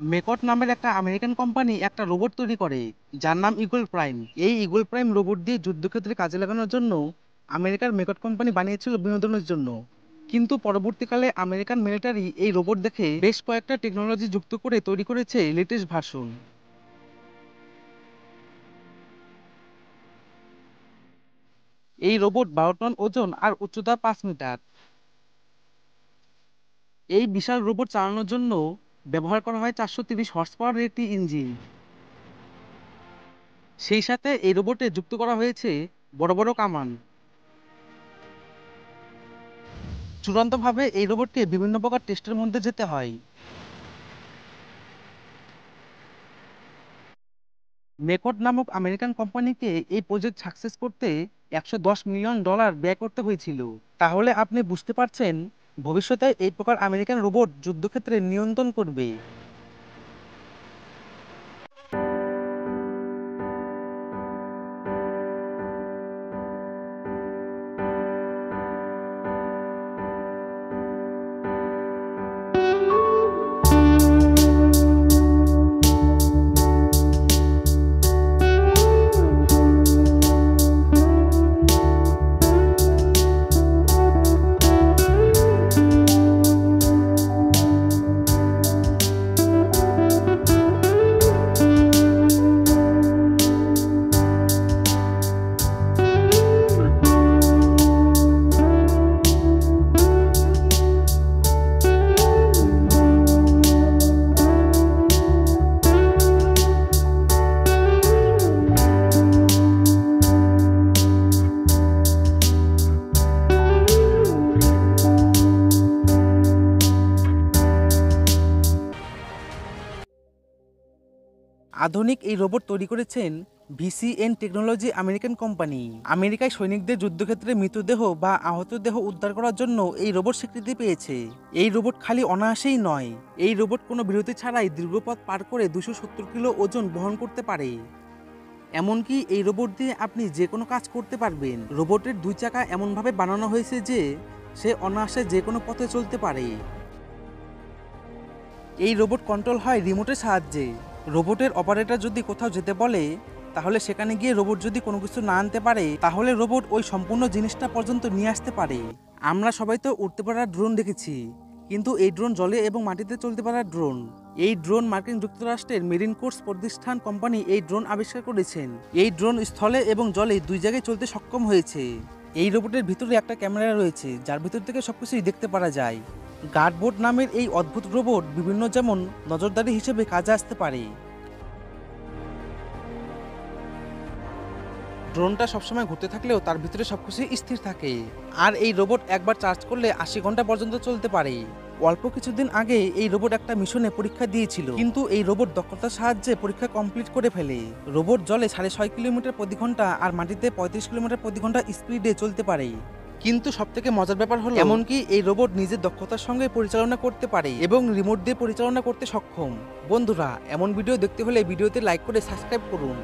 মেকট নামের একটা American company একটা রোবট তৈরি করে যার নাম ইগল প্রাইম। এই ইগল প্রাইম রোবট দিয়ে যুদ্ধক্ষেত্রে কাজে লাগানোর জন্য আমেরিকার মেকট কোম্পানি বানিয়েছিল বিনোদনের জন্য। কিন্তু পরবর্তীকালে আমেরিকান মিলিটারি এই রোবট দেখে বেশ কয়েকটা টেকনোলজি যুক্ত করে তৈরি করেছে লেটেস্ট ভার্সন। এই রোবট 12 টন ওজন আর উচ্চতা 5 মিটার। এই বিশাল রোবট চালানোর জন্য ব্যবহার করা হয় 430 হর্স পাওয়ারের একটি ইঞ্জিন। সেই সাথে এই রোবটে যুক্ত করা হয়েছে বড় বড় কামান। চূড়ান্তভাবে এই রোবটকে বিভিন্ন প্রকার টেস্টের মধ্যে যেতে হয়। মেকট নামক আমেরিকান কোম্পানিকে এই প্রজেক্ট সাকসেস করতে $110 মিলিয়ন ব্যয় করতে হয়েছিল। তাহলে আপনি বুঝতে পারছেন ভবিষ্যতে এই প্রকার আমেরিকান রোবট যুদ্ধক্ষেত্রে নিয়ন্ত্রণ করবে। আধুনিক এই রোবট তৈরি করেছেন ভিসিএন টেকনোলজি আমেরিকান কোম্পানি। আমেরিকায় সৈনিকদের যুদ্ধক্ষেত্রে মৃতদেহ বা আহত দেহ উদ্ধার করার জন্য এই রোবট স্বীকৃতি পেয়েছে। এই রোবট খালি অনায়াসেই নয়, এই রোবট কোনো বিরতি ছাড়াই দীর্ঘপথ পার করে 270 কিলো ওজন বহন করতে পারে। এমনকি এই রোবট দিয়ে আপনি যে কোনো কাজ করতে পারবেন। রোবটের 2 চাকা এমনভাবে বানানো হয়েছে যে সে অনায়াসে যে কোনো পথে চলতে পারে। এই রোবট কন্ট্রোল হয় রিমোটের সাহায্যে। রোবটের অপারেটর যদি কোথাও যেতে বলে, তাহলে সেখানে গিয়ে রোবট যদি কোনো কিছু না আনতে পারে, তাহলে রোবট ওই সম্পূর্ণ জিনিসটা পর্যন্ত নিয়ে আসতে পারে। আমরা সবাই তো উড়তে পারার ড্রোন দেখেছি, কিন্তু এই ড্রোন জলে এবং মাটিতে চলতে পারার ড্রোন। এই ড্রোন মার্কিন যুক্তরাষ্ট্রের মেরিন কোর্স প্রতিষ্ঠান কোম্পানি এই ড্রোন আবিষ্কার করেছেন। এই ড্রোন স্থলে এবং জলে 2 জায়গায় চলতে সক্ষম হয়েছে। এই রোবটের ভিতরে একটা ক্যামেরা রয়েছে যার ভিতর থেকে সবকিছুই দেখতে পারা যায়। গার্ডবোট নামের এই অদ্ভুত রোবট বিভিন্ন যেমন নজরদারি হিসেবে কাজে আসতে পারে। ড্রোনটা সবসময় ঘুরতে থাকলেও তার ভিতরে সবকিছু স্থির থাকে। আর এই রোবট একবার চার্জ করলে 80 ঘন্টা পর্যন্ত চলতে পারে। অল্প কিছুদিন আগে এই রোবট একটা মিশনে পরীক্ষা দিয়েছিল, কিন্তু এই রোবট দক্ষতার সাহায্যে পরীক্ষা কমপ্লিট করে ফেলে। রোবট জলে 6.5 কিলোমিটার প্রতি ঘন্টা আর মাটিতে 35 কিলোমিটার প্রতি ঘন্টা স্পিডে চলতে পারে। কিন্তু সবথেকে মজার ব্যাপার হলো এমনকি এই রোবট নিজের দক্ষতার সঙ্গে পরিচালনা করতে পারে এবং রিমোট দিয়ে পরিচালনা করতে সক্ষম। বন্ধুরা, এমন ভিডিও দেখতে হলে ভিডিওতে লাইক করে সাবস্ক্রাইব করুন।